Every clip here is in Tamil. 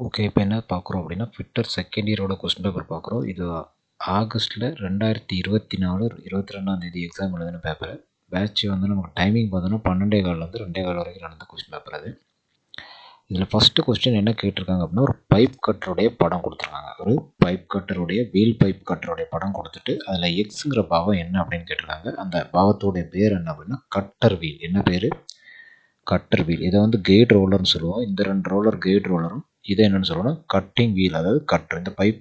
ஓகே, இப்போ என்ன பார்க்குறோம் அப்படின்னா ஃபிட்டர் செகண்ட் இயரோட கொஸ்டின் பேப்பர் பார்க்குறோம். இது ஆகஸ்ட்டில் 2024 22ஆம் எக்ஸாம் எழுதின பேப்பர். பேட்ச் வந்து நமக்கு டைமிங் பார்த்தோன்னா 12:15 2:15 வரைக்கும் நடந்த கொஸ்டின் பேப்பர் அது. இதில் ஃபஸ்ட்டு கொஸ்டின் என்ன கேட்டிருக்காங்க அப்படின்னா, ஒரு பைப் கட்டருடைய படம் கொடுத்துருக்காங்க. ஒரு பைப் கட்டருடைய வீல் பைப் கட்டருடைய படம் கொடுத்துட்டு அதில் எக்ஸுங்கிற பாவம் என்ன அப்படின்னு கேட்டிருக்காங்க. அந்த பாவத்தோடைய பேர் என்ன அப்படின்னா கட்டர் வீல். என்ன பேர்? Cutter wheel. இதை வந்து கைட் ரோலர்னு சொல்லுவோம். இந்த 2 ரோலர் கைட் ரோலரும் இதை என்னென்னு சொல்லணும், கட்டிங் வீல். அதாவது கட்டர், இந்த பைப்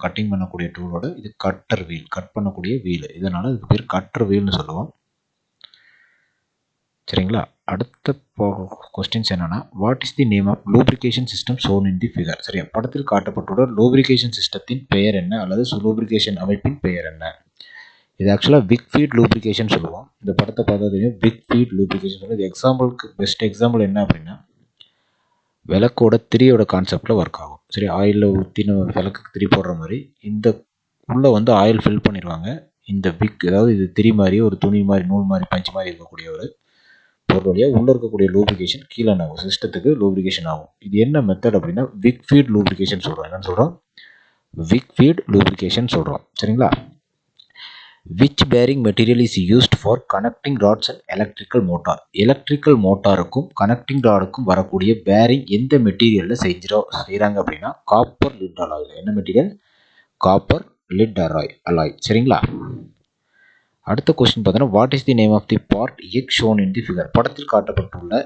கட்டிங் பண்ணக்கூடிய டூலோட இது கட்டர் வீல், கட் பண்ணக்கூடிய வீல். இதனால் இதுக்கு பேர் கட்டர் வீல்னு சொல்லுவோம். சரிங்களா? அடுத்த கொஸ்டின்ஸ் என்னன்னா, what is the name of lubrication system shown in the figure? சரியா, படத்தில் காட்டப்பட்டுள்ள லூப்ரிகேஷன் சிஸ்டத்தின் பெயர் என்ன, அல்லது லூப்ரிகேஷன் அமைப்பின் பெயர் என்ன? இது ஆக்சுவலாக விக்ஃபீட் லூப்ரிகேஷன் சொல்லுவோம். இந்த படத்தை பார்த்தா தெரியும், விக்ஃபீட் லூப்ரிகேஷன் சொல்லுவோம். இது எக்ஸாம்பிளுக்கு பெஸ்ட் எக்ஸாம்பிள் என்ன அப்படின்னா, விளக்கோட திரியோட கான்செப்டில் ஒர்க் ஆகும். சரி, ஆயிலில் ஊற்றி நம்ம விளக்குக்கு திரி போடுற மாதிரி இந்த உள்ளே வந்து ஆயில் ஃபில் பண்ணிடுவாங்க. இந்த விக், அதாவது இது திரி மாதிரி ஒரு துணி மாதிரி நூல் மாதிரி பஞ்சு மாதிரி இருக்கக்கூடிய ஒரு பொருள் வழியாக உள்ளே இருக்கக்கூடிய லூப்ரிகேஷன் கீழே ஆகும், சிஸ்டத்துக்கு லூப்ரிகேஷன் ஆகும். இது என்ன மெத்தட் அப்படின்னா விக்ஃபீட் லூப்ரிகேஷன் சொல்கிறோம். என்னன்னு சொல்கிறோம்? விக்ஃபீட் லூப்ரிகேஷன் சொல்கிறோம். சரிங்களா? Which bearing material is used for connecting rods and electrical motor? Electrical மோட்டாருக்கும் கனெக்டிங் ராடுக்கும் வரக்கூடிய பேரிங் எந்த மெட்டீரியலில் செய்கிறாங்க அப்படின்னா காப்பர் லிட் அலாய். என்ன மெட்டீரியல்? Copper lead alloy. சரிங்களா? அடுத்த கொஸ்டின் பார்த்தோன்னா, what is the name of the part X shown in the figure? படத்தில் காட்டப்பட்டுள்ள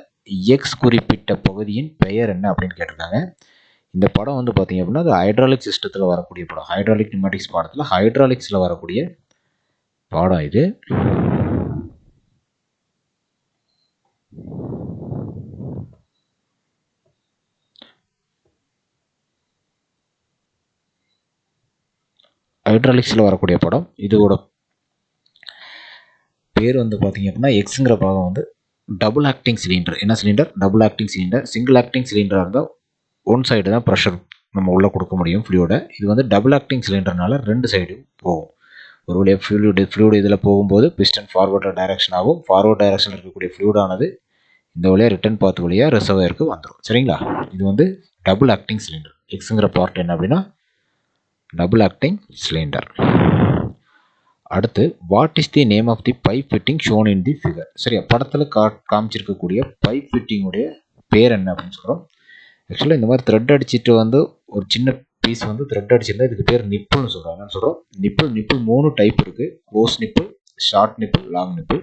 எக்ஸ் குறிப்பிட்ட பகுதியின் பெயர் என்ன அப்படின்னு கேட்டிருக்காங்க. இந்த படம் வந்து பார்த்தீங்க அப்படின்னா அது ஹைட்ராலிக் சிஸ்டத்தில் வரக்கூடிய படம். ஹைட்ராலிக் நியூமேட்டிக்ஸ் பாடத்தில் ஹைட்ராலிக்ஸில் வரக்கூடிய பாடம் இது. ஹைட்ராலிக்ஸில் வரக்கூடிய படம். இதோட பேர் வந்து பார்த்தீங்க அப்படின்னா எக்ஸுங்கிற பாகம் வந்து டபுள் ஆக்டிங் சிலிண்டர். என்ன cylinder? Double acting cylinder. Single acting சிலிண்டராக இருந்தால் ஒன் சைடு தான் ப்ரெஷர் நம்ம உள்ளே கொடுக்க முடியும் ஃப்ளூயிட. இது வந்து டபுள் ஆக்டிங் சிலிண்டர்னால 2 சைடும் போகும். ஒரு வழியாக ஃப்ளூயிடு இதில் போகும்போது பிஸ்டன் ஃபார்வர்டு டைரக்ஷன் ஆகும். ஃபார்வர்ட் டைரக்ஷனில் இருக்கக்கூடிய ஃப்ளூயிடானது இந்த வழியாக ரிட்டர்ன் பாத் வழியாக ரிசர்வாயருக்கு வந்துடும். சரிங்களா? இது வந்து டபுள் ஆக்டிங் சிலிண்டர். எக்ஸுங்கிற பார்ட் என்ன அப்படின்னா டபுள் ஆக்டிங் சிலிண்டர். அடுத்து, what is the name of the pipe fitting shown in the figure? சரியா, படத்தில் காமிச்சிருக்கக்கூடிய பைப் ஃபிட்டிங்குடைய பேர் என்ன அப்படின்னு சொல்கிறோம். ஆக்சுவலாக இந்த மாதிரி த்ரெட் அடிச்சுட்டு வந்து ஒரு சின்ன பீஸ் வந்து த்ரெட் அடிச்சிருந்தா இதுக்கு பேர் நிப்புள்னு சொல்கிறோம். என்னன்னு சொல்கிறோம்? நிப்புள் 3 டைப் இருக்குது. Close nipple, short nipple, long nipple.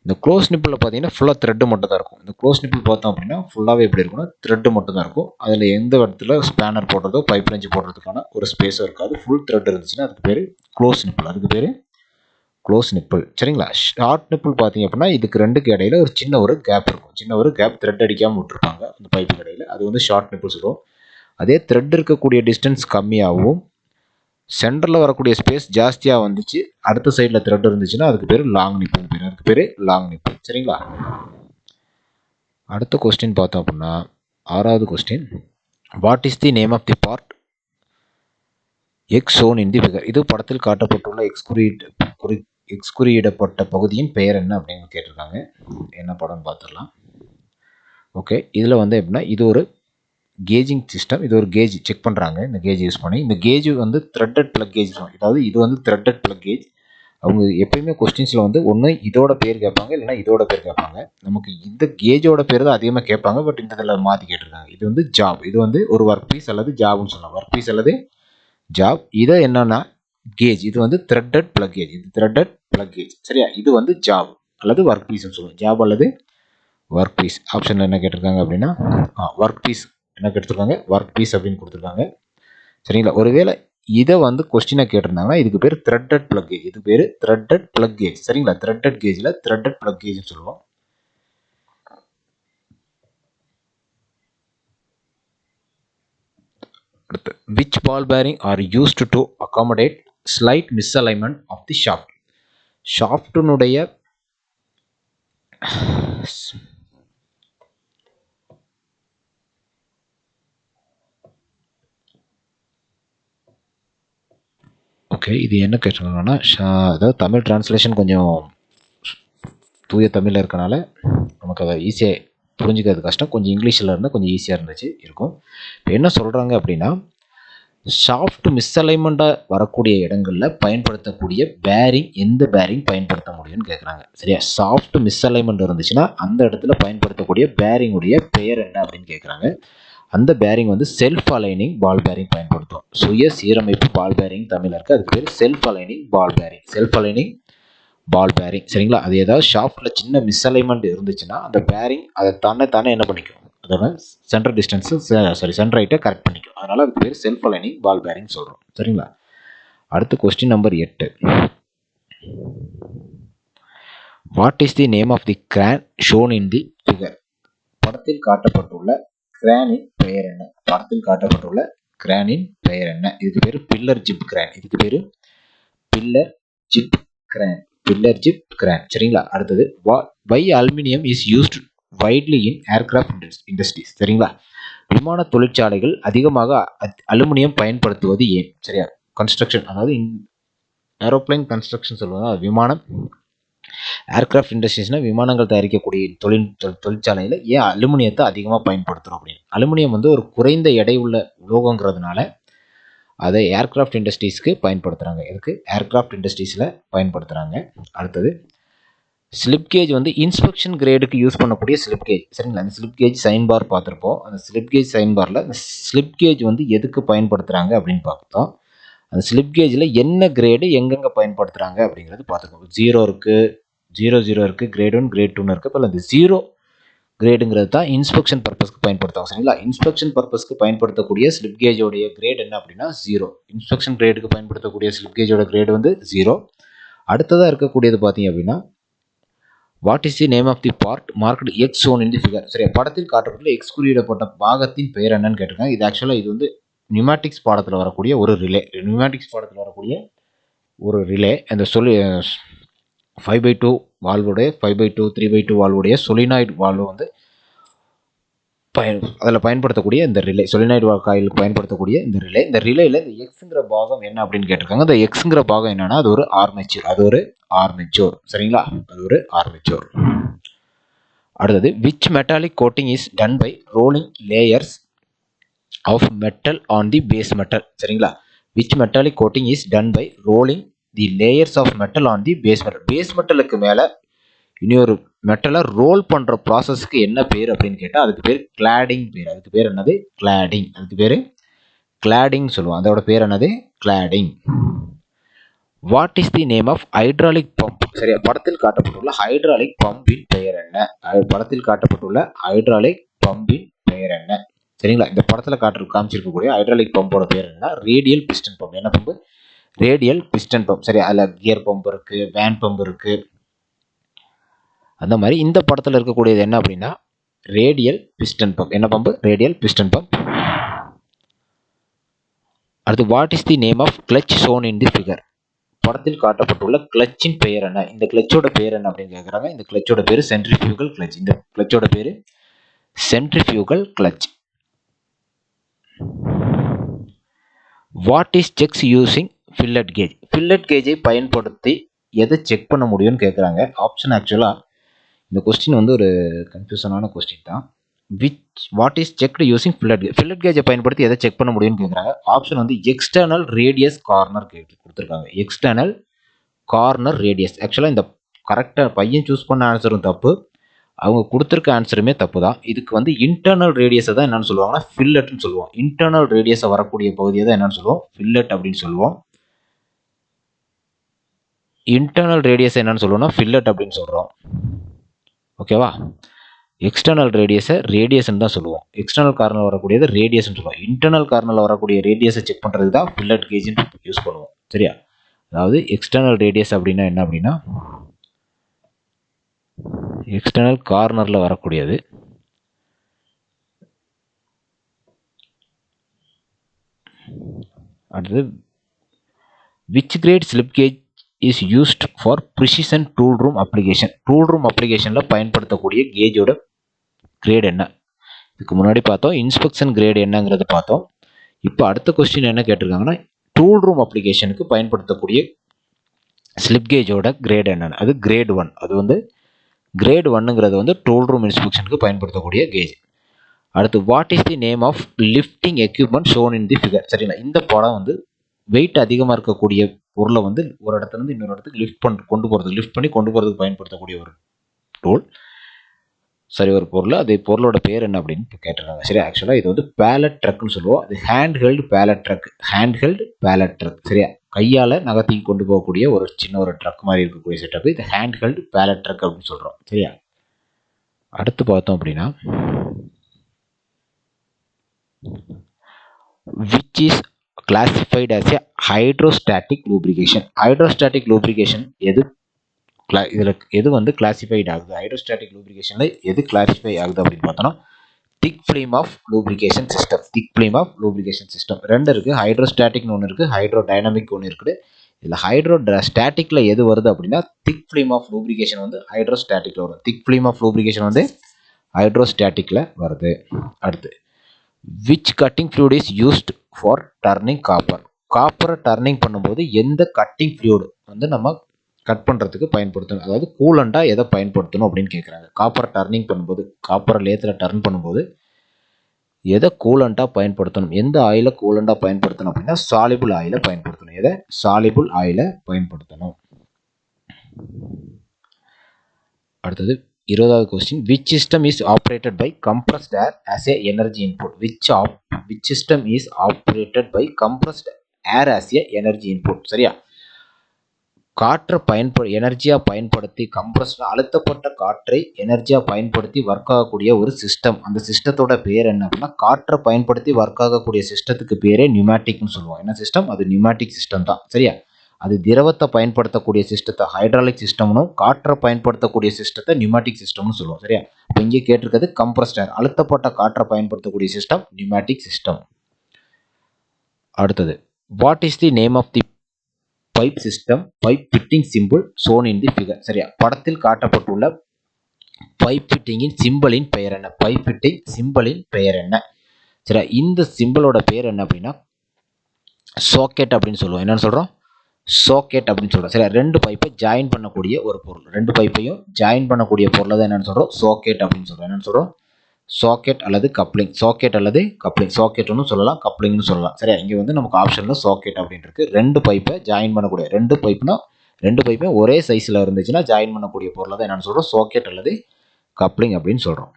இந்த க்ளோஸ் நிப்பிளில் பார்த்தீங்கன்னா ஃபுல்லாக த்ரெட்டு மட்டும் தான் இருக்கும். இந்த க்ளோஸ் நிப்பிள் பார்த்தோம் அப்படின்னா ஃபுல்லாகவே எப்படி இருக்குன்னா த்ரெட்டு மட்டும் தான் இருக்கும். அதில் எந்த இடத்துல ஸ்பேனர் போடுறதோ பைப் லஞ்சு போடுறதுக்கான ஒரு ஸ்பேஸும் இருக்காது. ஃபுல் த்ரெட் இருந்துச்சுன்னா அதுக்கு பேர் க்ளோஸ் நிப்பிள். அதுக்கு பேர் க்ளோஸ் நிப்பிள். சரிங்களா? ஷார்ட் நிப்பிள் பார்த்தீங்க அப்படின்னா இதுக்கு ரெண்டுக்கு இடையில ஒரு சின்ன ஒரு கேப் இருக்கும். சின்ன ஒரு கேப் த்ரெட் அடிக்காமல் விட்டுருப்பாங்க அந்த பைப்புக்கு இடையில. அது வந்து ஷார்ட் நிப்பிள் சொல்லுவோம். அதே த்ரெட் இருக்கக்கூடிய டிஸ்டன்ஸ் கம்மியாகவும் சென்டரில் வரக்கூடிய ஸ்பேஸ் ஜாஸ்தியாக வந்துச்சு, அடுத்த சைடில் த்ரெட் இருந்துச்சுன்னா அதுக்கு பேர் லாங் நிப்பிள் பேர். அதுக்கு பேர் லாங் நிப்பிள். சரிங்களா? அடுத்த கொஸ்டின் பார்த்தோம் அப்படின்னா 6வது question, what is the name of the part X shown in the figure? இது படத்தில் காட்டப்பட்டுள்ள எக்ஸ் குறியிடப்பட்ட பகுதியின் பெயர் என்ன அப்படின்னு கேட்டிருக்காங்க. என்ன படம்னு பார்த்துடலாம். ஓகே, இதில் வந்து எப்படின்னா இது ஒரு கேஜிங் சிஸ்டம். இது ஒரு கேஜ் செக் பண்ணுறாங்க. இந்த கேஜ் யூஸ் பண்ணி இந்த கேஜ் வந்து த்ரெட்டட் பிளக் கேஜ். அதாவது இது வந்து த்ரெட்டட் பிளக் கேஜ். அவங்க எப்பயுமே கொஸ்டின்ஸில் வந்து ஒன்று இதோட பேர் கேட்பாங்க, இல்லைனா இதோட பேர் கேட்பாங்க. நமக்கு இந்த கேஜோட பேர் தான் அதிகமாக கேட்பாங்க. பட் இந்த இதில் மாற்றி கேட்டிருக்காங்க. இது வந்து ஜாப். இது வந்து ஒரு ஒர்க் பீஸ் அல்லது ஜாப்னு சொல்லலாம். ஒர்க் பீஸ் அல்லது ஜாப். இதை என்னன்னா கேஜ். இது வந்து த்ரெட்டட் பிளக் கேஜ். இது த்ரெட்டட் பிளக் கேஜ். சரியா? இது வந்து ஜாப் அல்லது ஒர்க் பீஸ்னு சொல்லுவோம். ஜாப் அல்லது ஒர்க் பீஸ். ஆப்ஷனில் என்ன கேட்டிருக்காங்க அப்படின்னா ஒர்க் பீஸ். என்ன கேட்டிருக்காங்க? ஒர்க் பீஸ் அப்படின்னு கொடுத்துருக்காங்க. சரிங்களா? ஒருவேளை இதை வந்து கொஸ்டினை கேட்டிருந்தாங்கன்னா இதுக்கு பேர் த்ரெட்டட் பிளக் கேஜ். இது பேர் த்ரெட்டட் பிளக் கேஜ். சரிங்களா? த்ரெட்டட் கேஜில் த்ரெட்டட் பிளக் கேஜ்னு சொல்லுவோம். அடுத்து, which ball bearing are used to accommodate slight misalignment of the shaft? ஷாஃப்டினுடைய ஓகே, இது என்ன கேட்டிருக்காங்கன்னா அதாவது தமிழ் டிரான்ஸ்லேஷன் கொஞ்சம் தூய தமிழில் இருக்கனால நமக்கு அதை ஈஸியாக புரிஞ்சுக்கிறது கஷ்டம். கொஞ்சம் இங்கிலீஷில் இருந்தால் கொஞ்சம் ஈஸியாக இருக்கும். இப்போ என்ன சொல்கிறாங்க அப்படின்னா, ஷாஃப்ட் மிஸ்அலைன்மெண்ட்டாக வரக்கூடிய இடங்களில் பயன்படுத்தக்கூடிய பேரிங் எந்த பேரிங் பயன்படுத்த முடியும்னு கேட்குறாங்க. சரியா, சாஃப்ட் மிஸ்அலைன்மெண்ட் இருந்துச்சுன்னா அந்த இடத்துல பயன்படுத்தக்கூடிய பேரிங்குடைய பெயர் என்ன அப்படின்னு கேட்குறாங்க. அந்த பேரிங் வந்து செல்ஃப் அலைனிங் பால் பேரிங் பயன்படுத்தும். சுய சீரமைப்பு பால் பேரிங் தமிழில் இருக்குது, அதுக்கு பேர் self aligning ball bearing. Self aligning ball bearing. சரிங்களா, அது ஏதாவது ஷாஃப்ட்டில் சின்ன மிஸ்அலைன்மெண்ட் இருந்துச்சுன்னா அந்த பேரிங் அதை தானே என்ன பண்ணிக்கும், அதோட சென்டர் டிஸ்டன்ஸு சென்டர் ஹைட்டை கரெக்ட் பண்ணிக்கும். அதனால் அதுக்கு பேர் செல்ஃப் அலைனிங் பால் பேரிங் சொல்கிறோம். சரிங்களா, அடுத்து question number 8. What is the name of the crane shown in the figure? படத்தில் காட்டப்பட்டுள்ள கிரானின் பெயர் என்ன? படத்தில் காட்டப்பட்டுள்ள கிரானின் பெயர் என்ன? இதுக்கு பேர் பில்லர் ஜிப் கிரான். இதுக்கு பேர் pillar jib crane. Pillar jib crane. சரிங்களா, அடுத்தது why aluminium is used widely in aircraft industries. சரிங்களா, விமான தொழிற்சாலைகள் அதிகமாக அலுமினியம் பயன்படுத்துவது ஏன்? சரியா, கன்ஸ்ட்ரக்ஷன், அதாவது ஏரோப்ளைன் கன்ஸ்ட்ரக்ஷன் சொல்லுவாங்க, விமானம் ஏர்கிராஃப்ட் இண்டஸ்ட்ரீஸ்னா விமானங்கள் தயாரிக்கக்கூடிய தொழிற்சாலையில் ஏன் அலுமினியத்தை அதிகமாக பயன்படுத்துகிறோம் அப்படின்னு. அலுமினியம் வந்து ஒரு குறைந்த எடை உள்ள உலோகங்கிறதுனால அதை ஏர்கிராஃப்ட் இண்டஸ்ட்ரீஸ்க்கு பயன்படுத்துகிறாங்க. இதுக்கு ஏர்கிராஃப்ட் இண்டஸ்ட்ரீஸில் பயன்படுத்துகிறாங்க. அடுத்தது ஸ்லிப் கேஜ் வந்து இன்ஸ்பெக்ஷன் கிரேடுக்கு யூஸ் பண்ணக்கூடிய ஸ்லிப் கேஜ். சரிங்களா, அந்த ஸ்லிப் கேஜ் சைன் பார் பார்த்துருப்போம். அந்த ஸ்லிப் கேஜ் சைன் பாரில் அந்த ஸ்லிப் கேஜ் வந்து எதுக்கு பயன்படுத்துகிறாங்க அப்படின்னு பார்த்தோம். அந்த ஸ்லிப் கேஜில் என்ன கிரேடு எங்கெங்கே பயன்படுத்துகிறாங்க அப்படிங்கிறது பார்த்துருக்கோம். 0 இருக்குது, 00 இருக்குது, கிரேட் 1 கிரேட் 2 இருக்குது. இப்போ அந்த 0 கிரேடுங்கிறது தான் இன்ஸ்பெக்ஷன் பர்பஸ்க்கு பயன்படுத்துவாங்க. சரிங்களா, இன்ஸ்பெக்ஷன் பர்பஸ்க்கு பயன்படுத்தக்கூடிய ஸ்லிப் கேஜோடைய கிரேட் என்ன அப்படின்னா 0. இன்ஸ்பெக்ஷன் கிரேடுக்கு பயன்படுத்தக்கூடிய ஸ்லிப் கேஜோட கிரேடு வந்து 0. அடுத்ததாக இருக்கக்கூடியது பார்த்தீங்க அப்படின்னா, what is the name of the part marked X shown in the figure? சரி, படத்தில் காட்டப்பட்டுள்ள எக்ஸ் குறியிடப்பட்ட பாகத்தின் பெயர் என்னன்னு கேட்டிருக்காங்க. இது ஆக்சுவலாக இது வந்து நியூமேட்டிக்ஸ் பாடத்தில் வரக்கூடிய ஒரு ரிலே. நியூமேட்டிக்ஸ் பாடத்தில் வரக்கூடிய ஒரு ரிலே. அந்த 5/2 வால்வுடைய 5/2 3/2 வால்வுடைய சொலினாய்டு வால்வு வந்து அதில் பயன்படுத்தக்கூடிய இந்த ரிலே, சொலினாய்டு காயிலுக்கு பயன்படுத்தக்கூடிய இந்த ரிலே. இந்த ரிலேயில் இந்த எக்ஸுங்கிற பாகம் என்ன அப்படின்னு கேட்டிருக்காங்க. இந்த எக்ஸுங்கிற பாகம் என்னன்னா அது ஒரு ஆர்மெச்சூர். சரிங்களா, அது ஒரு ஆர்மெச்சூர். அடுத்தது which metallic coating is done by rolling layers of metal on the base metal? சரிங்களா, which metallic coating is done by rolling the layers of metal on the base metal? Base மெட்டலுக்கு மேலே இன்னொரு மெட்டலை ரோல் பண்ணுற ப்ராசஸ்க்கு என்ன பேர் அப்படின்னு கேட்டால் அதுக்கு பேர் கிளாடிங் பேர். அதுக்கு பேர் என்னது? கிளாடிங். அதுக்கு பேர் கிளாடிங் சொல்லுவோம். அதோட பேர் என்னது? Cladding. What is the name of hydraulic pump? சரியா, படத்தில் காட்டப்பட்டுள்ள ஹைட்ராலிக் பம்பின் பெயர் என்ன? படத்தில் காட்டப்பட்டுள்ள ஹைட்ராலிக் பம்பின் பெயர் என்ன? சரிங்களா, இந்த படத்தில் காமிச்சிருக்கக்கூடிய ஹைட்ராலிக் பம்போட பேர் என்ன? Radial piston pump. என்ன பம்பு? Radial piston pump. சரி, அதில் கியர் பம்ப் இருக்குது, வேன் பம்ப் இருக்குது. அந்த மாதிரி இந்த படத்தில் இருக்கக்கூடியது என்ன அப்படின்னா ரேடியல் பிஸ்டன் பம்ப். என்ன பம்பு? Radial piston pump. அடுத்து what is the name of clutch shown in the figure? படத்தில் காட்டப்பட்டுள்ள கிளச்சின் பெயர் என்ன? இந்த கிளச்சோட பேர் என்ன அப்படின்னு கேட்குறாங்க. இந்த கிளச்சோட பேர் சென்ட்ரிஃபியூகல் கிளச். இந்த கிளச்சோட பேர் centrifugal clutch. What is checks using fillet gauge? Fillet கேஜை பயன்படுத்தி எதை செக் பண்ண முடியும்னு கேட்குறாங்க. ஆப்ஷன் ஆக்சுவலாக இந்த கொஸ்டின் வந்து ஒரு கன்ஃபியூஷனான கொஸ்டின் தான். What is checked using fillet gauge? Fillet கேஜை பயன்படுத்தி எதை செக் பண்ண முடியும்னு கேட்குறாங்க. ஆப்ஷன் வந்து எக்ஸ்டர்னல் ரேடியஸ் கார்னர் கொடுத்துருக்காங்க. External corner radius. ஆக்சுவலாக இந்த கரெக்டாக பையன் சூஸ் பண்ண ஆன்சரும் தப்பு, அவங்க கொடுத்துருக்க ஆன்சருமே தப்பு தான். இதுக்கு வந்து இன்டர்னல் ரேடியஸை தான் என்னென்னு சொல்லுவாங்கன்னா ஃபில்லட்னு சொல்லுவோம். இன்டர்னல் ரேடியஸை வரக்கூடிய பகுதியை தான் என்னென்னு சொல்லுவோம்? ஃபில்லட் அப்படின்னு சொல்லுவோம். இன்டர்னல் ரேடியஸ் என்னென்னு சொல்லுவோம்னா ஃபில்லட் அப்படின்னு சொல்கிறோம். ஓகேவா, எக்ஸ்டர்னல் ரேடியஸை ரேடியஸ்ன்னு தான் சொல்லுவோம். எக்ஸ்டர்னல் கார்னரில் வரக்கூடியது ரேடியஸ்ன்னு சொல்லுவோம். இன்டர்னல் கார்னரில் வரக்கூடிய ரேடியஸை செக் பண்ணுறது தான் ஃபில்லட் கேஜ்னு யூஸ் பண்ணுவோம். சரியா, அதாவது எக்ஸ்டர்னல் ரேடியஸ் அப்படின்னா என்ன அப்படின்னா எக்ஸ்டர்னல் கார்னரில் வரக்கூடியது. அடுத்தது which grade slip gauge is used for precision tool room application? Tool room அப்ளிகேஷனில் பயன்படுத்தக்கூடிய கேஜோட கிரேட் என்ன? இதுக்கு முன்னாடி பார்த்தோம் இன்ஸ்பெக்ஷன் கிரேட் என்னங்கிறது பார்த்தோம். இப்போ அடுத்த கொஸ்டின் என்ன கேட்டிருக்காங்கன்னா டூல் ரூம் அப்ளிகேஷனுக்கு பயன்படுத்தக்கூடிய ஸ்லிப் கேஜோட கிரேட் என்னன்னு. அது கிரேட் 1. அது வந்து கிரேட் 1ங்கிறது வந்து டூல் ரூம் இன்ஸ்பெக்ஷனுக்கு பயன்படுத்தக்கூடிய கேஜ். அடுத்து what is the name of lifting equipment shown in the figure. சரிங்களா, இந்த படம் வந்து வெயிட் அதிகமாக இருக்கக்கூடிய பொருளை வந்து ஒரு இடத்துல இருந்து இன்னொரு இடத்துக்கு லிஃப்ட் பண்ணி கொண்டு போகிறதுக்கு பயன்படுத்தக்கூடிய ஒரு டூல். சரி, ஒரு பொருள், அது பொருளோட பேர் என்ன அப்படின்னு கேட்டிருக்காங்க. சரி, ஆக்சுவலாக இது வந்து பேலட் ட்ரக்னு சொல்லுவோம். அது ஹேண்ட் ஹெல்டு பேலட் ட்ரக். சரியா, கையால் நகர்த்தி கொண்டு போகக்கூடிய ஒரு சின்ன ஒரு ட்ரக் மாதிரி இருக்கக்கூடிய செட்டப் இது ஹேண்ட் ஹெல்டு பேலட் ட்ரக் அப்படின்னு சொல்கிறோம். சரியா, அடுத்து பார்த்தோம் அப்படின்னா which is classified as a hydrostatic lubrication. Hydrostatic lubrication எது வந்து கிளாசிஃபைட் ஆகுது, ஹைட்ரோஸ்டாட்டிக் லூப்ரிகேஷனில் எது கிளாசிஃபை ஆகுது அப்படின்னு பார்த்தோன்னா திக் ஃபிலிம் ஆஃப் லூப்ரிகேஷன் சிஸ்டம். ரெண்டு இருக்குது, ஹைட்ரோஸ்டாட்டிக்னு ஒன்று இருக்குது, ஹைட்ரோடைனமிக் ஒன்று இருக்குது. இதில் ஹைட்ரோஸ்டாட்டிக்கில் எது வருது அப்படின்னா திக் ஃபிலிம் ஆஃப் லூப்ரிகேஷன் வந்து ஹைட்ரோஸ்டாட்டிக்கில் வரும். திக் ஃபிலிம் ஆஃப் லூப்ரிகேஷன் வந்து ஹைட்ரோஸ்டாட்டிக்கில் வருது. அடுத்து which cutting fluid is used for turning copper. காப்பரை டர்னிங் பண்ணும்போது எந்த கட்டிங் ஃப்ளூயிட் வந்து நம்ம கட் பண்ணுறதுக்கு பயன்படுத்தணும், அதாவது கூலண்டாக எதை பயன்படுத்தணும் அப்படின்னு கேட்குறாங்க. காப்பரை டர்னிங் பண்ணும்போது, காப்பரை லேத்தில் டர்ன் பண்ணும்போது எதை கூலண்டாக பயன்படுத்தணும், எந்த ஆயிலை கூலண்டாக பயன்படுத்தணும் அப்படின்னா சாலிபிள் ஆயிலை பயன்படுத்தணும். அடுத்தது 20வது question, which system is operated by compressed air as a energy input. which system is operated by compressed air as a energy input. சரியா, காற்றை எனர்ஜியாக பயன்படுத்தி அழுத்தப்பட்ட காற்றை எனர்ஜியாக பயன்படுத்தி ஒர்க் ஆகக்கூடிய ஒரு சிஸ்டம். அந்த சிஸ்டத்தோட பேர் என்ன அப்படின்னா காற்றை பயன்படுத்தி ஒர்க் ஆகக்கூடிய சிஸ்டத்துக்கு பேரே நியூமேட்டிக்னு சொல்லுவோம். என்ன சிஸ்டம், அது நியூமேட்டிக் சிஸ்டம் தான். சரியா, அது திரவத்தை பயன்படுத்தக்கூடிய சிஸ்டத்தை ஹைட்ராலிக் சிஸ்டம்னும் காற்றை பயன்படுத்தக்கூடிய சிஸ்டத்தை நியூமேட்டிக் சிஸ்டம்னு சொல்லுவோம். சரியா, இப்போ இங்கே கேட்டிருக்கிறது கம்ப்ரஸ்ட் ஏர், அழுத்தப்பட்ட காற்றை பயன்படுத்தக்கூடிய சிஸ்டம் நியூமேட்டிக் சிஸ்டம். அடுத்தது what is the name of the pipe fitting symbol shown in the figure. சரியா, படத்தில் காட்டப்பட்டுள்ள பைப் ஃபிட்டிங்கின் சிம்பிளின் பெயர் என்ன. சரியா, இந்த சிம்பிளோட பேர் என்ன அப்படின்னா சாக்கெட் அப்படின்னு சொல்லுவோம். என்னன்னு சொல்கிறோம், சாக்கெட் அப்படின்னு சொல்கிறோம். சரி, ரெண்டு பைப்பை ஜாயின் பண்ணக்கூடிய ஒரு பொருள், ரெண்டு பைப்பையும் ஜாயின் பண்ணக்கூடிய பொருளை தான் என்னென்னு சொல்கிறோம், சாக்கெட் அப்படின்னு சொல்கிறோம். என்னென்னு சொல்கிறோம், சாக்கெட் அல்லது கப்ளிங். சாக்கெட்னு சொல்லலாம், கப்ளிங்னு சொல்லலாம். சரியா, இங்கே வந்து நமக்கு ஆப்ஷனில் சாக்கெட் அப்படின்னு இருக்குது. ரெண்டு பைப்பை ஜாயின் பண்ணக்கூடிய, ரெண்டு பைப்பையும் ஒரே சைஸில் இருந்துச்சுன்னா ஜாயின் பண்ணக்கூடிய பொருளை தான் என்னென்னு சொல்கிறோம், சாக்கெட் அல்லது கப்ளிங் அப்படின்னு சொல்கிறோம்.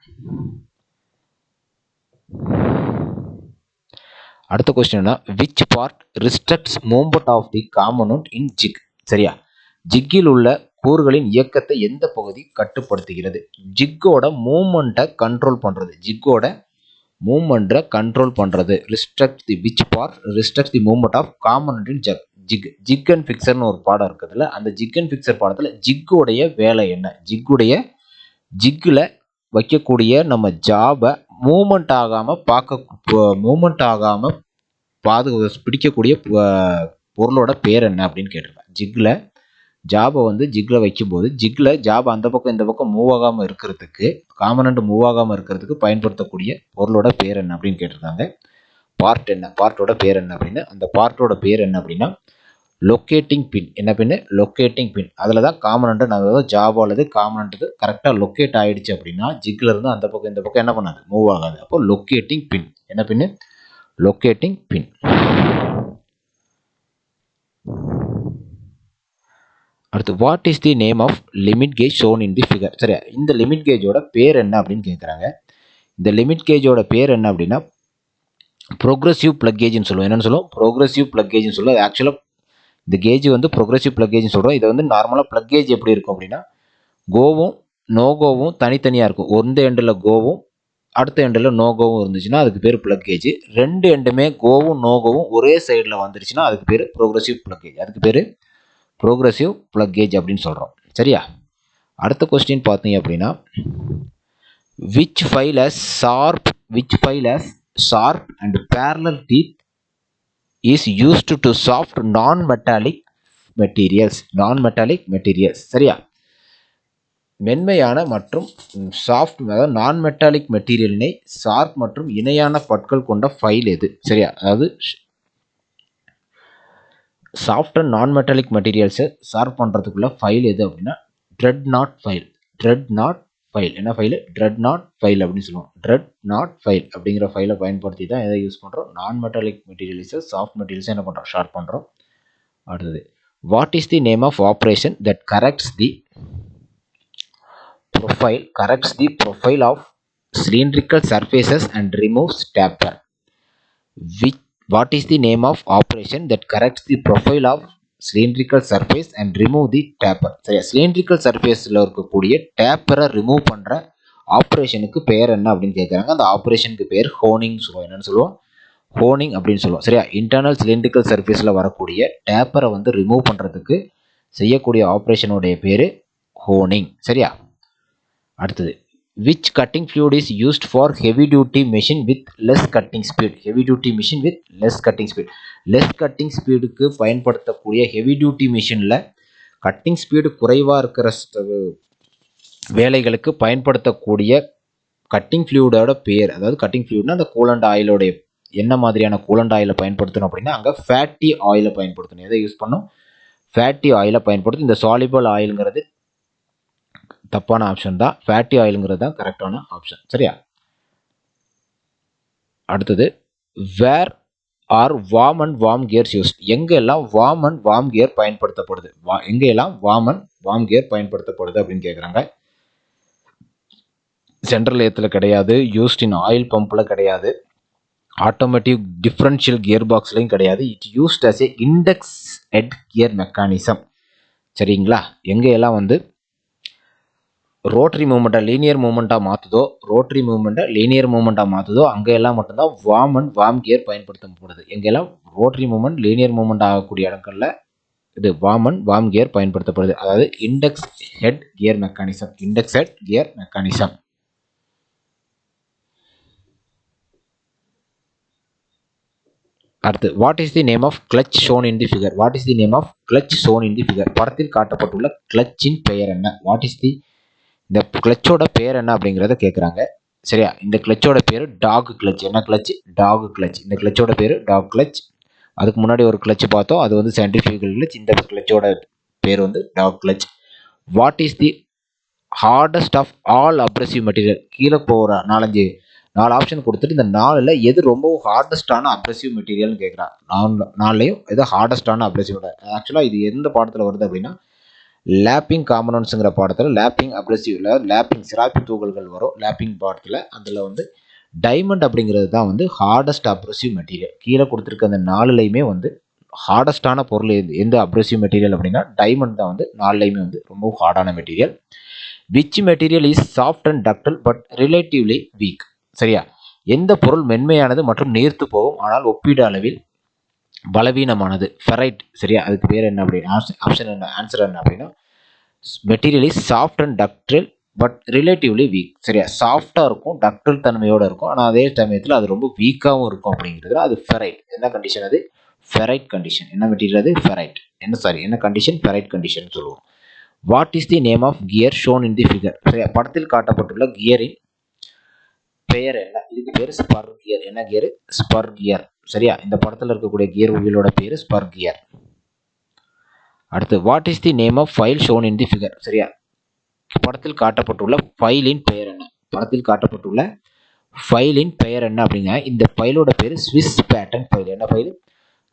அடுத்த கொஸ்டின் என்ன, which part restricts movement of the component in jig. சரியா, ஜிக்கில் உள்ள கூறுகளின் இயக்கத்தை எந்த பகுதி கட்டுப்படுத்துகிறது. ஜிக்கோட மூவ்மெண்ட்டை கண்ட்ரோல் பண்ணுறது which part restricts the movement of component in jig and ஃபிக்சர்னு ஒரு பாடம் இருக்குதுல்ல, அந்த ஜிக் அண்ட் ஃபிக்சர் பாடத்தில் ஜிக்கோடைய வேலை என்ன, ஜிக்கில் வைக்கக்கூடிய நம்ம ஜாபை மூமெண்ட் ஆகாமல் பிடிக்கக்கூடிய பொருளோட பேர் என்ன அப்படின்னு கேட்டிருக்கேன். ஜிக்கில் வைக்கும்போது ஜாப் அந்த பக்கம் இந்த பக்கம் மூவ் ஆகாமல் இருக்கிறதுக்கு, காம்பனண்ட் மூவ் ஆகாமல் இருக்கிறதுக்கு பயன்படுத்தக்கூடிய பொருளோட பேர் என்ன அப்படின்னு கேட்டிருக்காங்க. பார்ட்டோட பேர் என்ன அப்படின்னு, அந்த பார்ட்டோட பேர் என்ன அப்படின்னா லொக்கேட்டிங் பின். என்ன பின்னு, லொக்கேட்டிங் பின். அதில் தான் காம்பனண்ட், அதாவது ஜாபோ அல்லது காம்பனண்ட் கரெக்டாக லொக்கேட் ஆகிடுச்சு அப்படின்னா ஜிக்கில் இருந்து அந்த பக்கம் இந்த பக்கம் என்ன பண்ணாது, மூவ் ஆகாது. அப்போ லொக்கேட்டிங் பின். என்ன பின்னு, லொக்கேட்டிங் பின். அடுத்து what is the name of limit gauge shown in the figure. சரியா, இந்த லிமிட் கேஜோட பேர் என்ன அப்படின்னு கேட்குறாங்க. இந்த லிமிட் கேஜோட பேர் என்ன அப்படின்னா ப்ரோக்ரஸிவ் பிளக் கேஜ்னு சொல்லுவோம். என்னென்னு சொல்லுவோம், ப்ரோக்ரஸிவ் பிளக் கேஜ்னு சொல்லுவோம். ஆக்சுவலாக இந்த கேஜ் வந்து ப்ரோக்ரஸிவ் பிளக் கேஜ்னு சொல்கிறோம். இது வந்து நார்மலாக பிளக் கேஜ் எப்படி இருக்கும் அப்படின்னா கோவும் நோகோவும் தனித்தனியாக இருக்கும். ஒரு எண்டில் கோவும் அடுத்த எண்டில் நோகோவும் இருந்துச்சுன்னா அதுக்கு பேர் பிளக் கேஜ். ரெண்டு எண்டுமே கோவும் நோகோவும் ஒரே சைடில் வந்துருச்சுன்னா அதுக்கு பேர் ப்ரோக்ரஸிவ் பிளக் கேஜ். அதுக்கு பேர் ப்ரோக்ரஸிவ் பிளக் கேஜ் அப்படின்னு சொல்கிறோம். சரியா, அடுத்த கொஸ்டின் பார்த்தீங்க அப்படின்னா which file has sharp and parallel teeth is used to soft non-metallic materials. சரியா, மென்மையான மற்றும் சாஃப்ட், அதாவது நான் மெட்டாலிக் மெட்டீரியலினை ஷார்ப் மற்றும் இணையான பற்கள் கொண்ட ஃபைல் எது. சரியா, அதாவது சாஃப்ட் அண்ட் நான் மெட்டாலிக் மெட்டீரியல்ஸை ஷார்ப் பண்ணுறதுக்குள்ள ஃபைல் எது அப்படின்னா dreadnought file. Dreadnought file. என்ன ஃபைலு? ட்ரெட் நாட் ஃபைல் அப்படின்னு சொல்லுவோம். ட்ரெட் நாட் ஃபைல் அப்படிங்கிற ஃபைலை பயன்படுத்தி தான் எதை யூஸ் பண்ணுறோம்? நான் மெட்டாலிக் மெட்டீரியல்ஸை சாஃப்ட் மெட்டீரியல்ஸை என்ன பண்ணுறோம்? ஷார்ட் பண்ணுறோம். அடுத்தது, what is the name of operation that corrects the profile of cylindrical surfaces and removes taper? What is the name of operation that corrects the profile of cylindrical surface and remove the taper? சரியா, cylindrical surfaceல இருக்கக்கூடிய டேப்பரை ரிமூவ் பண்ற ஆப்ரேஷனுக்கு பேர் என்ன அப்படின்னு கேட்குறாங்க. அந்த ஆப்ரேஷனுக்கு பேர் ஹோனிங் சொல்லுவோம். என்னன்னு சொல்லுவோம்? ஹோனிங் அப்படின்னு சொல்லுவோம். சரியா, இன்டர்னல் சிலிண்ட்ரிக்கல் சர்ஃபேஸில் வரக்கூடிய டேப்பரை வந்து ரிமூவ் பண்ணுறதுக்கு செய்யக்கூடிய ஆப்ரேஷனுடைய பேர் ஹோனிங். சரியா, அடுத்தது, which cutting fluid is used for heavy duty machine with less cutting speed? heavy duty machine with less cutting speed. less cutting speedக்கு பயன்படுத்தக்கூடிய heavy duty machineல கட்டிங் ஸ்பீடு குறைவாக இருக்கிற வேலைகளுக்கு பயன்படுத்தக்கூடிய கட்டிங் ஃப்ளூயிடோட பேர், அதாவது கட்டிங் ஃப்ளூயிட்னா அந்த கூலண்ட் ஆயிலோடைய என்ன மாதிரியான கூலண்ட் ஆயிலை பயன்படுத்தணும் அப்படின்னா அங்கே ஃபேட்டி ஆயிலை பயன்படுத்தணும். எதை யூஸ் பண்ணும்? ஃபேட்டி ஆயிலை பயன்படுத்தும். இந்த சாலிபிள் ஆயிலுங்கிறது தப்பான ஆப்ஷன் தான். ஃபேட்டி ஆயிலுங்கிறது தான் கரெக்டான ஆப்ஷன். சரியா, அடுத்தது, where are worm and worm gears use? எங்கெல்லாம் வார்ம் அண்ட் வார்ம் கியர் பயன்படுத்தப்படுது? எங்கெல்லாம் வார்ம் அண்ட் வார்ம் கியர் பயன்படுத்தப்படுது அப்படின்னு கேட்குறாங்க. சென்ட்ரல் ஏத்தில் கிடையாது, யூஸ்ட் இன் ஆயில் பம்பில் கிடையாது, ஆட்டோமேட்டிக் டிஃப்ரென்ஷியல் கியர் பாக்ஸ்லையும் கிடையாது. It used as a index head gear mechanism. சரிங்களா, எங்கெல்லாம் வந்து ரோட்டரி மூமெண்ட்டை லீனியர் மூமெண்ட்டாக மாற்றுதோ, ரோட்டரி மூமெண்ட்டை லீனியர் மூமெண்ட்டாக மாற்றுதோ அங்கெல்லாம் மட்டும்தான் வார்ம் அண்ட் வார்ம் கியர் பயன்படுத்தப்படுது. எங்கெல்லாம் ரோட்டரி மூமெண்ட் லீனியர் மூமெண்ட் ஆகக்கூடிய இடங்களில் இது வார்ம் அண்ட் வார்ம் கியர் பயன்படுத்தப்படுது. அதாவது index head gear mechanism. Index head gear mechanism. அடுத்து, what is the name of clutch shown in the figure? What is the name of clutch shown in the figure? படத்தில் காட்டப்பட்டுள்ள கிளச்சின் பெயர் என்ன? வாட் இஸ் தி, இந்த கிளச்சோட பேர் என்ன அப்படிங்கிறத கேட்குறாங்க. சரியா, இந்த கிளச்சோட பேர் டாக் கிளச். என்ன கிளச்? Dog clutch. இந்த கிளச்சோட பேர் டாக் கிளச். அதுக்கு முன்னாடி ஒரு கிளச் பார்த்தோம், அது வந்து சென்ட்ரிஃபியூகல் கிளச். இந்த கிளச்சோட பேர் வந்து dog clutch. What is the hardest of all abrasive material? கீழே போகிற நாலு ஆப்ஷன் கொடுத்துட்டு இந்த நாலில் எது ரொம்ப ஹார்டஸ்டான அப்ரெசிவ் மெட்டீரியல்னு கேட்குறான். நாலுலையும் எது ஹார்டஸ்டான அப்ரெசிவ்? ஆக்சுவலாக இது எந்த பாடத்தில் வருது அப்படின்னா லேப்பிங் காம்பனன்ட்ஸுங்கிற பாடத்தில் லேப்பிங் அப்ரெசிவ்ல லேப்பிங் சிராய்ப்பு தூகல்கள் வரும் லேப்பிங் பாடத்தில். அதில் வந்து டைமண்ட் அப்படிங்கிறது தான் வந்து ஹார்டஸ்ட் அப்ரெசிவ் மெட்டீரியல். கீழே கொடுத்துருக்க அந்த நாலுலையுமே வந்து ஹார்டஸ்டான பொருள் எந்த அப்ரெசிவ் மெட்டீரியல் அப்படின்னா டைமண்ட் தான் வந்து நாலுலையுமே வந்து ரொம்ப ஹார்டான material. Which material is soft and ductile but relatively weak? சரியா, எந்த பொருள் மென்மையானது மற்றும் நீர்த்து போகும் ஆனால் ஒப்பீடு அளவில் பலவீனமானது? ஃபெரைட். சரியா, அதுக்கு பேர் என்ன அப்படின்னு ஆப்ஷன் என்ன, ஆன்சர் என்ன அப்படின்னா material is soft and ductile but relatively weak. சரியா, சாஃப்டாக இருக்கும், டக்டில் தன்மையோடு இருக்கும், ஆனால் அதே சமயத்தில் அது ரொம்ப வீக்காகவும் இருக்கும் அப்படிங்கிறது அது ஃபெரைட். என்ன கண்டிஷன் அது? Ferrite condition. என்ன மெட்டீரியல் அது? ஃபெரைட். என்ன கண்டிஷன்? ஃபெரைட் கண்டிஷன் சொல்லுவோம். What is the name of gear shown in the figure? சரியா, படத்தில் காட்டப்பட்டுள்ள கியரின் பெயர் என்ன? இதுக்கு பேர் ஸ்பர் கியர். என்ன கியர்? Spur gear. சரியா, இந்த படத்தில் இருக்கக்கூடிய கியர் வீலோட பேர் ஸ்பர் கியர். அடுத்து, what is the name of file shown in the figure? சரியா, படத்தில் காட்டப்பட்டுள்ள ஃபைலின் பெயர் என்ன? படத்தில் காட்டப்பட்டுள்ள ஃபைலின் பெயர் என்ன அப்படிங்க? இந்த ஃபைலோட பேர் ஸ்விஸ் பேட்டர்ன் ஃபைல். என்ன ஃபைல்?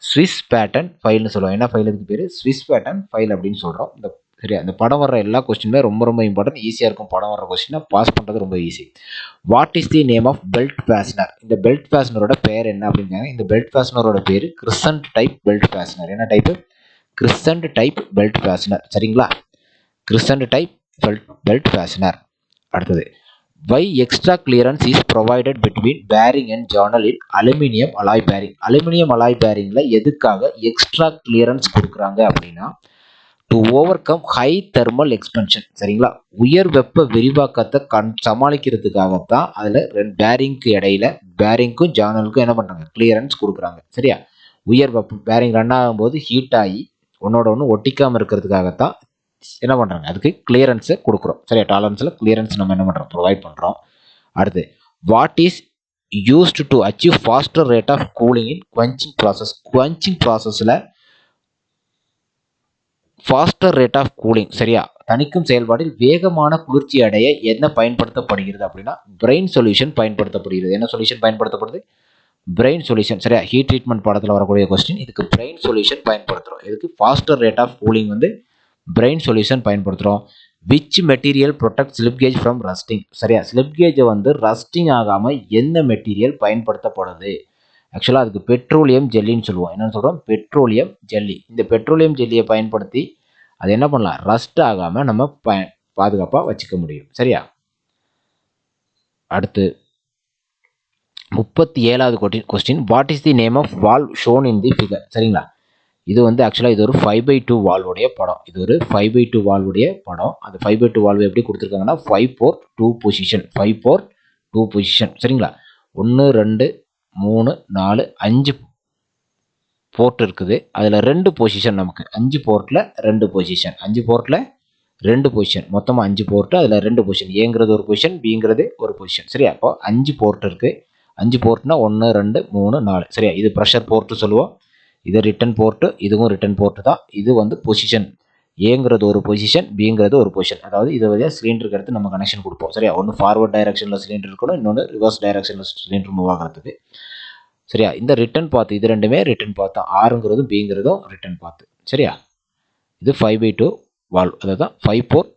ஸ்விஸ் பேட்டர்ன் ஃபைல்னு சொல்லுவோம். என்ன ஃபைல்? இதுக்கு பேர் ஸ்விஸ் பேட்டர்ன் ஃபைல் அப்படின்னு சொல்கிறோம். சரியா, இந்த படம் வர்ற எல்லா கொஸ்டினுமே ரொம்ப ரொம்ப இம்பார்ட்டன்ட், ஈஸியாக இருக்கும். படம் வர்ற கொஸ்டினை பாஸ் பண்ணுறது ரொம்ப easy. What is the name of belt fastener? இந்த பெல்ட் ஃபேஸ்னரோட பேர் என்ன அப்படிங்கிறாங்க. இந்த பெல்ட் ஃபேஸ்னரோட பேர் கிறிசன்ட் டைப் பெல்ட் ஃபேஸ்னர். என்ன type? Crescent type belt fastener. சரிங்களா, கிறிசன்ட் டைப் பெல்ட் ஃபேஸ்னர். அடுத்தது, why extra clearance is provided between bearing and journal in aluminium alloy bearing? Aluminium alloy பேரிங்கில் எதுக்காக எக்ஸ்ட்ரா கிளியரன்ஸ் கொடுக்குறாங்க அப்படின்னா to overcome high thermal expansion. சரிங்களா, உயர் வெப்ப விரிவாக்கத்தை சமாளிக்கிறதுக்காகத்தான் அதில் ரெண்டு பேரிங்க்கு இடையில பேரிங்க்கும் ஜார்னலுக்கும் என்ன பண்ணுறாங்க? கிளியரன்ஸ் கொடுக்குறாங்க. சரியா, உயர் வெப்பம் பேரிங் ரன் ஆகும்போது ஹீட் ஆகி ஒன்னோட ஒன்று ஒட்டிக்காமல் இருக்கிறதுக்காகத்தான் என்ன பண்ணுறாங்க? அதுக்கு கிளியரன்ஸை கொடுக்குறோம். சரியா, டாலரன்ஸில் கிளியரன்ஸ் நம்ம என்ன பண்ணுறோம்? ப்ரொவைட் பண்ணுறோம். அடுத்து, what is used to achieve faster rate of cooling in quenching process? குவென்ச்சிங் ப்ராசஸில் ஃபாஸ்டர் ரேட் ஆஃப் கூலிங். சரியா? தணிக்கும் செயல்பாட்டில் வேகமான குளிர்ச்சி அடைய என்ன பயன்படுத்தப்படுகிறது அப்படின்னா பிரெயின் சொல்யூஷன் பயன்படுத்தப்படுகிறது. என்ன சொல்யூஷன் பயன்படுத்தப்படுது? Brine solution. சரியா? ஹீட் ட்ரீட்மெண்ட் பாடத்தில் வரக்கூடிய கொஸ்டின். இதுக்கு பிரெயின் சொல்யூஷன் பயன்படுத்துகிறோம். இதுக்கு ஃபாஸ்டர் ரேட் ஆஃப் கூலிங் வந்து பிரெயின் சொல்யூஷன் பயன்படுத்துகிறோம். Which material protect slip gauge from rusting. சரியா? ஸ்லிப் கேஜை வந்து ரஸ்டிங் ஆகாமல் எந்த மெட்டீரியல் பயன்படுத்தப்படுது? ஆக்சுவலாக அதுக்கு பெட்ரோலியம் ஜெல்லின்னு சொல்லுவோம். என்னென்னு சொல்கிறோம்? Petroleum jelly. இந்த பெட்ரோலியம் ஜெல்லியை பயன்படுத்தி அது என்ன பண்ணலாம்? ரஸ்ட் ஆகாமல் நம்ம பாதுகாப்பாக வச்சுக்க முடியும். சரியா? அடுத்து 37வது question. What is the name of valve shown in the figure? சரிங்களா? இது வந்து ஆக்சுவலாக இது ஒரு 5/2 வால்வுடைய படம். இது ஒரு 5/2 வால்வுடைய படம். அந்த 5/2 வால்வு எப்படி கொடுத்துருக்காங்கன்னா 5 போர்ட் 2 பொசிஷன். 5 board 2 position. சரிங்களா? 1 2 3 4 5 போர்ட் இருக்குது. அதில் 2 பொசிஷன் நமக்கு. 5 போர்ட்டில் 2 பொசிஷன். 5 போர்ட்டில் 2 பொசிஷன். மொத்தமாக 5 போர்ட்டு. அதில் 2 பொசிஷன். ஏங்கிறது ஒரு பொசிஷன், பிங்கிறது ஒரு பொசிஷன். சரியா? அப்போ 5 போர்ட் இருக்குது. 5 போர்ட்னா 1 2 3 4. சரியா? இது ப்ரெஷர் போர்ட்டு சொல்லுவோம். இது ரிட்டன் போர்ட்டு. இதுவும் ரிட்டன் போர்ட்டு தான். இது வந்து பொசிஷன். ஏங்கிறது ஒரு பொசிஷன், பிங்கிறது ஒரு பொசிஷன். அதாவது இதை வழியாக சிலிண்டருக்கு எடுத்து நம்ம கனெக்ஷன் கொடுப்போம். சரியா? ஒன்று ஃபார்வர்ட் டைரக்ஷனில் சிலிண்டர் இருக்கணும், இன்னொன்று ரிவர்ஸ் டைரக்ஷனில் சிலிண்டர் மூவ் ஆகிறதுக்கு. சரியா? இந்த ரிட்டன் பாத் இது ரெண்டுமே ரிட்டன் பாத் தான். ஆறுங்கிறதும் பிங்கிறதும் ரிட்டன் பாத். சரியா? இது 5/2 வால்வ். அதை தான் 5 போர்ட்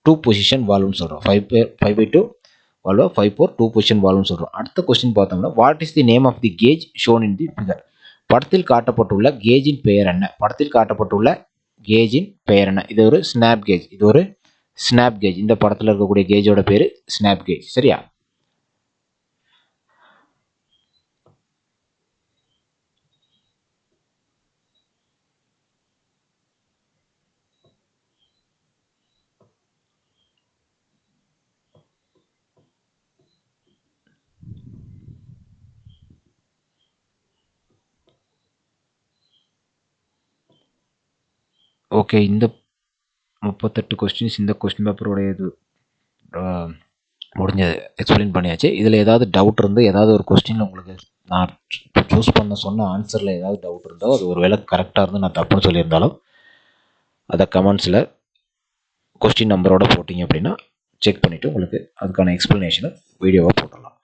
2 பொசிஷன் வால்வ்னு சொல்கிறோம். 5/2 வால்வ் 5 போர்ட் 2 பொசிஷன் வால்வ்னு சொல்கிறோம். அடுத்த கொஸ்டின் பார்த்தோம்னா what is the name of the gauge shown in the figure? படத்தில் காட்டப்பட்டுள்ள கேஜின் பெயர் என்ன? படத்தில் காட்டப்பட்டுள்ள கேஜின் பெயர் என்ன? இது ஒரு ஸ்னாப் கேஜ். இது ஒரு ஸ்னாப் கேஜ். இந்த படத்தில் இருக்கக்கூடிய கேஜோட பேர் ஸ்னாப் கேஜ். சரியா? ஓகே, இந்த 38 கொஸ்டின்ஸ் இந்த கொஸ்டின் பேப்பருடைய இது முடிஞ்சது எக்ஸ்பிளைன் பண்ணியாச்சு. இதில் ஏதாவது டவுட் இருந்து ஏதாவது ஒரு கொஸ்டின் உங்களுக்கு நான் சூஸ் பண்ண சொன்ன ஆன்சரில் ஏதாவது டவுட் இருந்தோ அது ஒரு வேளை கரெக்டாக இருந்து நான் தப்புன்னு சொல்லியிருந்தாலும் அதை கமெண்ட்ஸில் கொஸ்டின் நம்பரோடு போட்டிங்க அப்படின்னா செக் பண்ணிவிட்டு உங்களுக்கு அதுக்கான எக்ஸ்ப்ளனேஷனை வீடியோவாக போட்டுடலாம்.